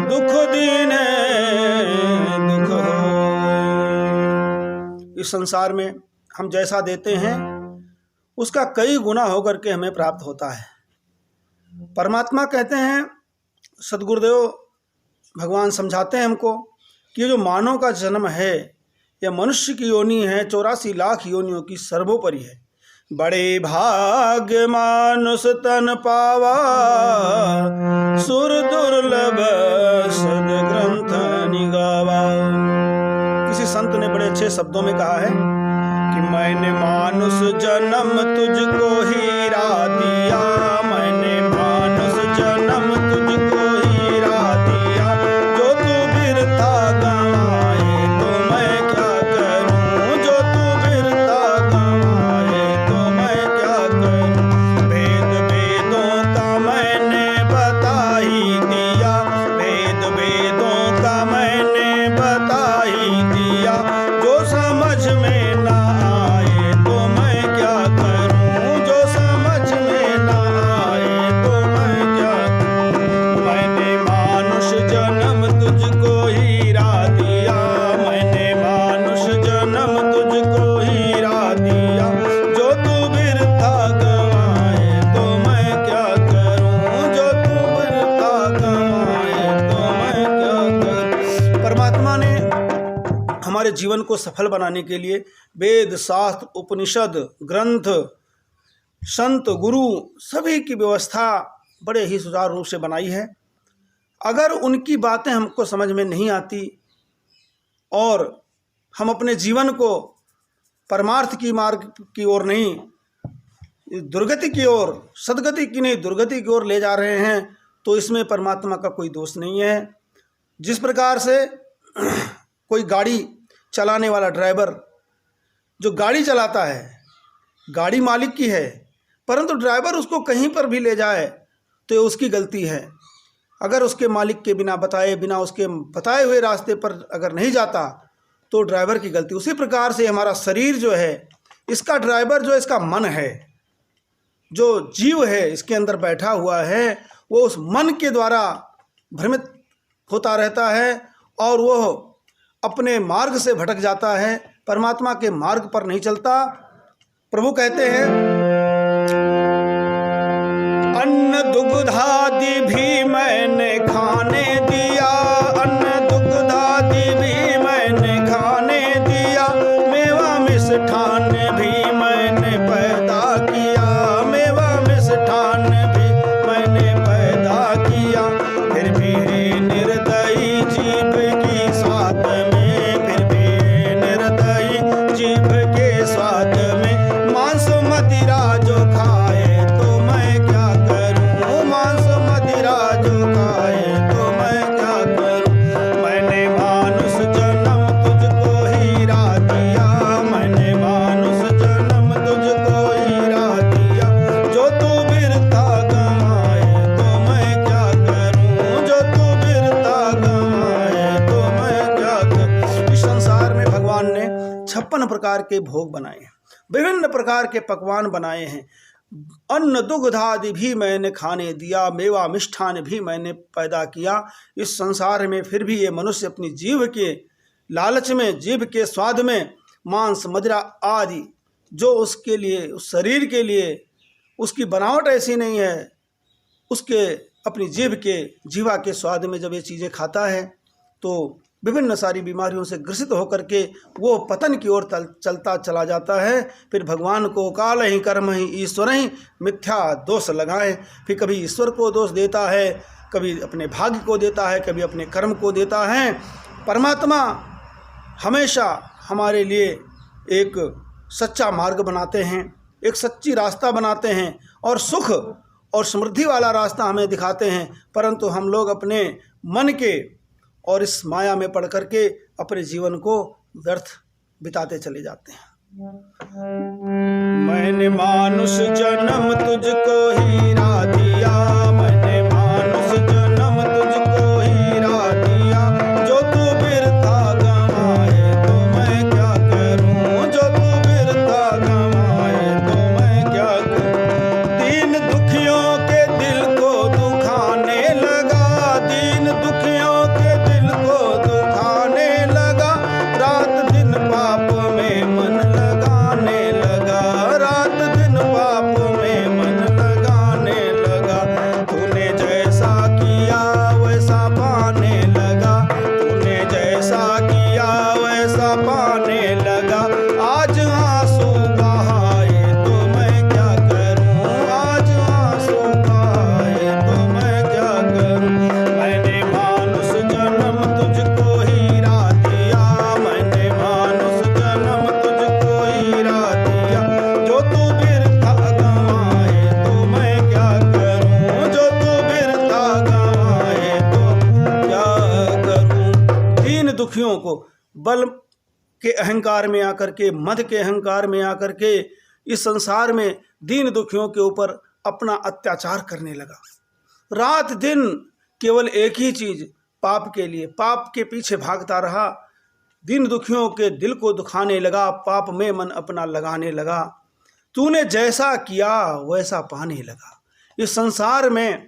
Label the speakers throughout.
Speaker 1: दुख दीने दुख होए। इस संसार में हम जैसा देते हैं उसका कई गुना होकर के हमें प्राप्त होता है। परमात्मा कहते हैं, सदगुरुदेव भगवान समझाते हैं हमको कि ये जो मानव का जन्म है, यह मनुष्य की योनि है, 84 लाख योनियों की सर्वोपरि है। बड़े भाग्य मानुष तन पावा, सुर दुर्लभ सद ग्रंथ निगावा। किसी संत ने बड़े अच्छे शब्दों में कहा है कि मैंने मानुष जन्म तुझको हीरा दिया, मैंने मानुष जन्म तुझको हीरा दिया, जो तू बिरथा गंवाए तो मैं क्या करूं, जो तू बिरथा गंवाए तो मैं क्या करूं। वेद वेदों का मैंने बता ही दिया, वेद वेदों का मैंने बता ही दिया, जो समझ में ना आए तो मैं क्या करूं, जो समझ में ना आए तो मैं क्या करूं। मैंने मानुष जन्म तुझको हीरा दिया, मैंने मानुष जन्म तुझको हीरा दिया, जो तू बिरथा गंवाए तो मैं क्या करूं, जो तू बिरथा गंवाए तो मैं क्या करूं। परमात्मा ने हमारे जीवन को सफल बनाने के लिए वेद शास्त्र उपनिषद ग्रंथ संत गुरु सभी की व्यवस्था बड़े ही सुचारू रूप से बनाई है। अगर उनकी बातें हमको समझ में नहीं आती और हम अपने जीवन को परमार्थ की मार्ग की ओर नहीं, दुर्गति की ओर, सदगति की नहीं दुर्गति की ओर ले जा रहे हैं, तो इसमें परमात्मा का कोई दोष नहीं है। जिस प्रकार से कोई गाड़ी चलाने वाला ड्राइवर जो गाड़ी चलाता है, गाड़ी मालिक की है, परंतु ड्राइवर उसको कहीं पर भी ले जाए तो ये उसकी गलती है। अगर उसके मालिक के बिना उसके बताए हुए रास्ते पर अगर नहीं जाता तो ड्राइवर की गलती। उसी प्रकार से हमारा शरीर जो है, इसका ड्राइवर जो इसका मन है, जो जीव है इसके अंदर बैठा हुआ है, वो उस मन के द्वारा भ्रमित होता रहता है और वो अपने मार्ग से भटक जाता है, परमात्मा के मार्ग पर नहीं चलता। प्रभु कहते हैं, अन्न दुग्धादि भी मैंने खाने दिया, अन्न दुग्धादि भी मैंने खाने दिया, मेवा मिष्ठान भी मैंने पैदा किया, मेवा मिष्ठान भी मैंने पैदा किया। फिर भी निर्दयी जीव की स्वाद में, फिर भी निर्दयी जीव के स्वाद में, मांस मदिरा जो खाए तो मैं क्या करूं, मांस मदिरा जो खाए तो मैं क्या करूं। मैंने मानुष जन्म तुझको हीरा दिया, मैंने मानुष जन्म तुझको हीरा दिया, जो तू बिरथा गंवाए तो मैं क्या करूं, जो तू बिरथा गंवाए तो मैं क्या करूं। इस संसार में भगवान ने 56 प्रकार के भोग बनाए हैं, विभिन्न प्रकार के पकवान बनाए हैं। अन्न दुग्धादि भी मैंने खाने दिया, मेवा मिष्ठान भी मैंने पैदा किया। इस संसार में फिर भी ये मनुष्य अपनी जीभ के लालच में, जीभ के स्वाद में मांस मदिरा आदि जो उसके लिए, उस शरीर के लिए उसकी बनावट ऐसी नहीं है, उसके अपनी जीभ के जीवा के स्वाद में जब ये चीज़ें खाता है तो विभिन्न सारी बीमारियों से ग्रसित होकर के वो पतन की ओर चलता चला जाता है। फिर भगवान को काल ही कर्म ही ईश्वर ही मिथ्या दोष लगाए। फिर कभी ईश्वर को दोष देता है, कभी अपने भाग्य को देता है, कभी अपने कर्म को देता है। परमात्मा हमेशा हमारे लिए एक सच्चा मार्ग बनाते हैं, एक सच्ची रास्ता बनाते हैं और सुख और समृद्धि वाला रास्ता हमें दिखाते हैं, परंतु हम लोग अपने मन के और इस माया में पड़ करके अपने जीवन को व्यर्थ बिताते चले जाते हैं। मैंने मानुष जन्म तुझको हीरा दिया, मैंने मानुष जन्म तुझको हीरा दिया, जो तू बिरथा गंवाए तो मैं क्या करूं, जो तू बिरथा गंवाए तो मैं क्या करूं। दीन दुखियों के दिल को दुखा दुखियों को बल के अहंकार में आकर के, मद के अहंकार में आकर के इस संसार में दीन दुखियों के ऊपर अपना अत्याचार करने लगा। रात दिन केवल एक ही चीज़, पाप के लिए, पाप के पीछे भागता रहा, दीन दुखियों के दिल को दुखाने लगा, पाप में मन अपना लगाने लगा। तूने जैसा किया वैसा पाने लगा। इस संसार में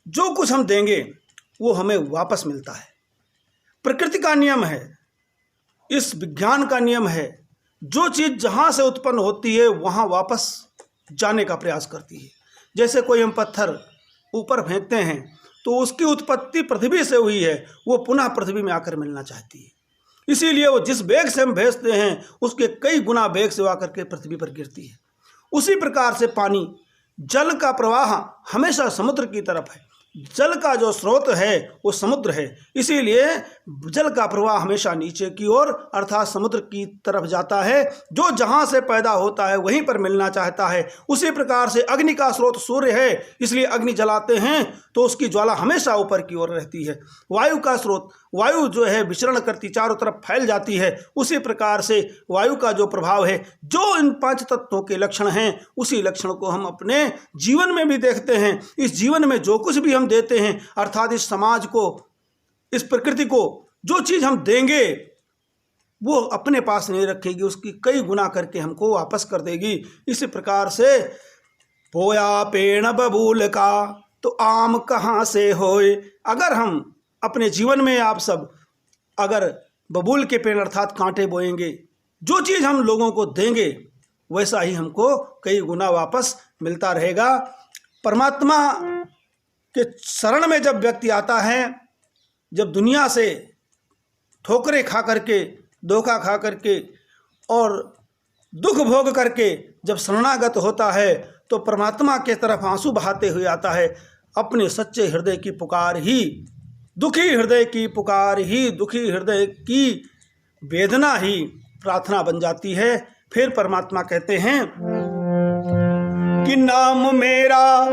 Speaker 1: जो कुछ हम देंगे वो हमें वापस मिलता है। प्रकृति का नियम है, इस विज्ञान का नियम है, जो चीज़ जहाँ से उत्पन्न होती है वहाँ वापस जाने का प्रयास करती है। जैसे कोई हम पत्थर ऊपर फेंकते हैं तो उसकी उत्पत्ति पृथ्वी से हुई है, वो पुनः पृथ्वी में आकर मिलना चाहती है। इसीलिए वो जिस वेग से हम भेजते हैं उसके कई गुना वेग से आकर के पृथ्वी पर गिरती है। उसी प्रकार से पानी, जल का प्रवाह हमेशा समुद्र की तरफ है। जल का जो स्रोत है वो समुद्र है, इसीलिए जल का प्रवाह हमेशा नीचे की ओर अर्थात समुद्र की तरफ जाता है। जो जहाँ से पैदा होता है वहीं पर मिलना चाहता है। उसी प्रकार से अग्नि का स्रोत सूर्य है, इसलिए अग्नि जलाते हैं तो उसकी ज्वाला हमेशा ऊपर की ओर रहती है। वायु का स्रोत, वायु जो है विचरण करती चारों तरफ फैल जाती है। उसी प्रकार से वायु का जो प्रभाव है, जो इन 5 तत्वों के लक्षण हैं, उसी लक्षण को हम अपने जीवन में भी देखते हैं। इस जीवन में जो कुछ भी हम देते हैं, अर्थात इस समाज को, इस प्रकृति को जो चीज़ हम देंगे वो अपने पास नहीं रखेगी, उसकी कई गुना करके हमको वापस कर देगी। इसी प्रकार से बोया पेड़ बबूल का तो आम कहाँ से होए। अगर हम अपने जीवन में आप सब अगर बबूल के पेड़ अर्थात कांटे बोएंगे, जो चीज़ हम लोगों को देंगे वैसा ही हमको कई गुना वापस मिलता रहेगा। परमात्मा के शरण में जब व्यक्ति आता है, जब दुनिया से ठोकरें खा करके, धोखा खा करके और दुख भोग करके जब शरणागत होता है तो परमात्मा के तरफ आंसू बहाते हुए आता है। अपने सच्चे हृदय की पुकार ही, दुखी हृदय की पुकार ही, दुखी हृदय की वेदना ही प्रार्थना बन जाती है। फिर परमात्मा कहते हैं कि नाम मेरा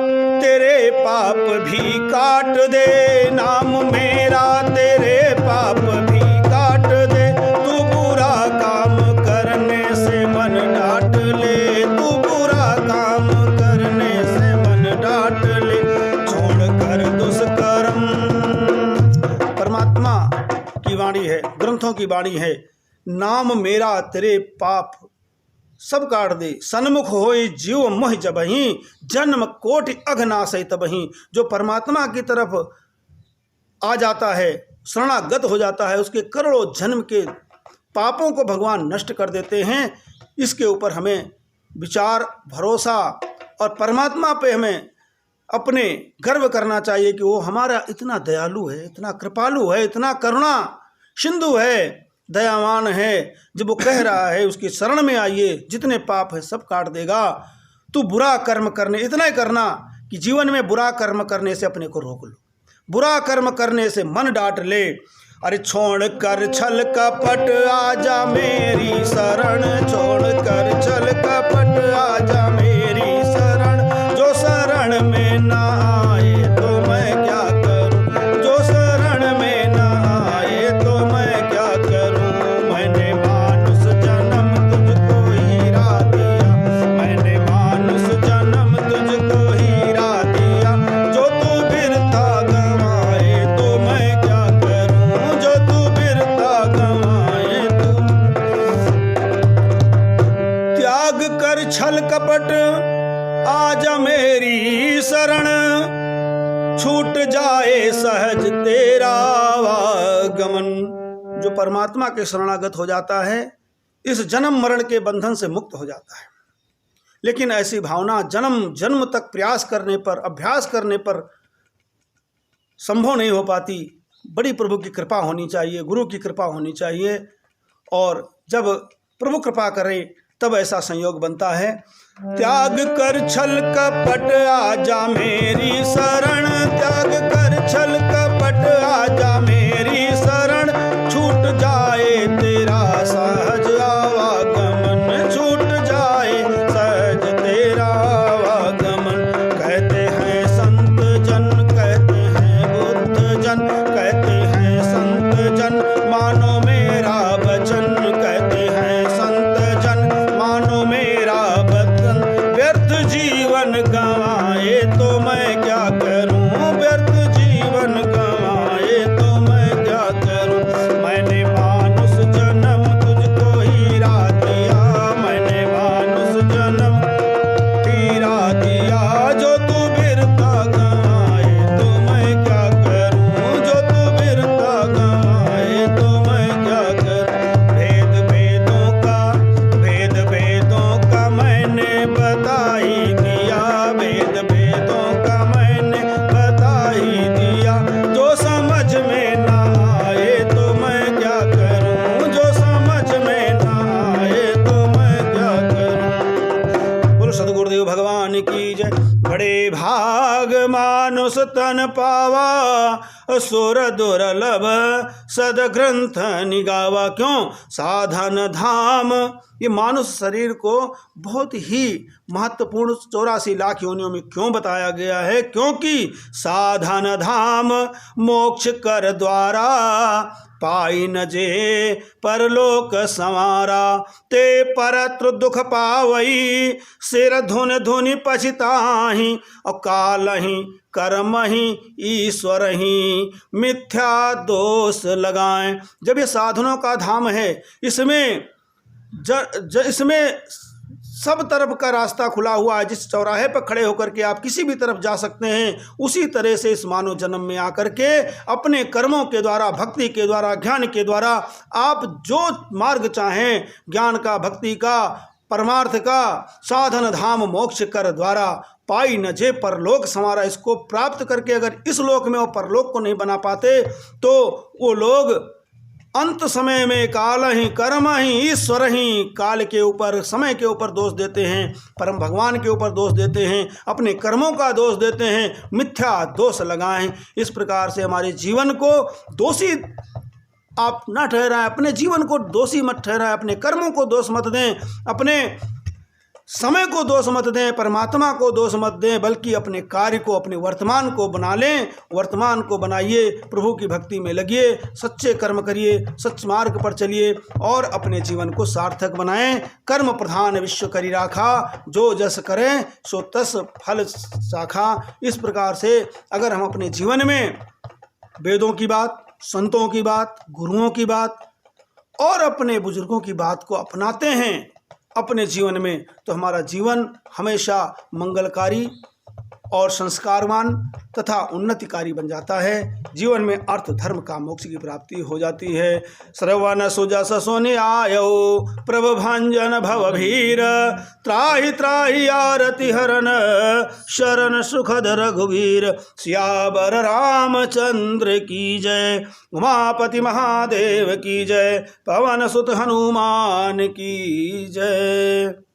Speaker 1: तेरे पाप भी काट दे, नाम मेरा तेरे पाप भी काट दे। तू बुरा काम करने से मन डांट ले, तू बुरा काम करने से मन डांट ले, छोड़ कर दुष्कर्म। परमात्मा की वाणी है, ग्रंथों की वाणी है, नाम मेरा तेरे पाप सब काट दे। सन्मुख होई जीव मोह जबहीं, जन्म कोटि अघनाशय तबहीं। जो परमात्मा की तरफ आ जाता है, शरणागत हो जाता है, उसके करोड़ों जन्म के पापों को भगवान नष्ट कर देते हैं। इसके ऊपर हमें विचार, भरोसा और परमात्मा पे हमें अपने गर्व करना चाहिए कि वो हमारा इतना दयालु है, इतना कृपालु है, इतना करुणा सिंधु है, दयावान है। जब वो कह रहा है उसकी शरण में आइए, जितने पाप है सब काट देगा। तू बुरा कर्म करने, इतना ही करना कि जीवन में बुरा कर्म करने से अपने को रोक लो, बुरा कर्म करने से मन डांट ले। अरे छोड़ कर छल कपट आजा मेरी शरण, छोड़ कर छल कपट आजा मेरी शरण। जो शरण में ना आए तो मैं क्या करूं, जो शरण में ना आए तो मैं क्या करूं। मैंने मानुष जन्म तुझको हीरा दिया, मैंने मानुष जन्म तुझको हीरा दिया। जो तू बिरता गवाए तो मैं क्या करूं, जो तू बिरता गवाए तो। त्याग कर छल कपट आजा मेरी शरण, छूट जाए सहज तेरा आवागमन। जो परमात्मा के शरणागत हो जाता है, इस जन्म मरण के बंधन से मुक्त हो जाता है। लेकिन ऐसी भावना जन्म जन्म तक प्रयास करने पर, अभ्यास करने पर संभव नहीं हो पाती। बड़ी प्रभु की कृपा होनी चाहिए, गुरु की कृपा होनी चाहिए, और जब प्रभु कृपा करे तब ऐसा संयोग बनता है। त्याग कर छल कपट आजा मेरी शरण, त्याग कर छल कपट आजा मेरी शरण। छूट जाए तेरा सहज आवागमन, छूट जाए सहज तेरा आवागमन। कहते हैं संत जन, कहते हैं बुद्ध जन, कहते हैं संत जन, पावा, सुर दुर्लभ सदग्रंथ निगावा। क्यों? साधन धाम, ये मानुष शरीर को बहुत ही महत्वपूर्ण 84 लाख योनियों में क्यों बताया गया है? क्योंकि साधन धाम मोक्ष कर द्वारा, पाई न जे परलोक संवारा। ते परत्र दुख पावई, सिर धुन धुनि पछिताहि। और काल ही कर्म ही ईश्वर ही, मिथ्या दोष लगाएं। जब ये साधनों का धाम है, इसमें इसमें सब तरफ का रास्ता खुला हुआ है। जिस चौराहे पर खड़े होकर के आप किसी भी तरफ जा सकते हैं, उसी तरह से इस मानव जन्म में आकर के अपने कर्मों के द्वारा, भक्ति के द्वारा, ज्ञान के द्वारा आप जो मार्ग चाहें, ज्ञान का, भक्ति का, परमार्थ का, साधन धाम मोक्ष कर द्वारा, पाई न जे परलोक संवारा। इसको प्राप्त करके अगर इस लोक में वो परलोक को नहीं बना पाते तो वो लोग अंत समय में काल ही कर्म ही ईश्वर ही, काल के ऊपर, समय के ऊपर दोष देते हैं, परम भगवान के ऊपर दोष देते हैं, अपने कर्मों का दोष देते हैं, मिथ्या दोष लगाएं। इस प्रकार से हमारे जीवन को दोषी आप न ठहराएं, अपने जीवन को दोषी मत ठहराएं, अपने कर्मों को दोष मत दें, अपने समय को दोष मत दें, परमात्मा को दोष मत दें, बल्कि अपने कार्य को, अपने वर्तमान को बना लें। वर्तमान को बनाइए, प्रभु की भक्ति में लगिए, सच्चे कर्म करिए, सच्च मार्ग पर चलिए और अपने जीवन को सार्थक बनाएं। कर्म प्रधान विश्व करी राखा, जो जस करें सो तस फल साखा। इस प्रकार से अगर हम अपने जीवन में वेदों की बात, संतों की बात, गुरुओं की बात और अपने बुजुर्गों की बात को अपनाते हैं अपने जीवन में, तो हमारा जीवन हमेशा मंगलकारी और संस्कारवान तथा उन्नतिकारी बन जाता है। जीवन में अर्थ, धर्म का, मोक्ष की प्राप्ति हो जाती है। श्रवण सुजस सुनि आयो, प्रभु भंजन भवभीर। त्राहि त्राहि आरति हरन, शरण सुखद रघुवीर। सियावर रामचंद्र की जय, उमापति महादेव की जय, पवन सुत हनुमान की जय।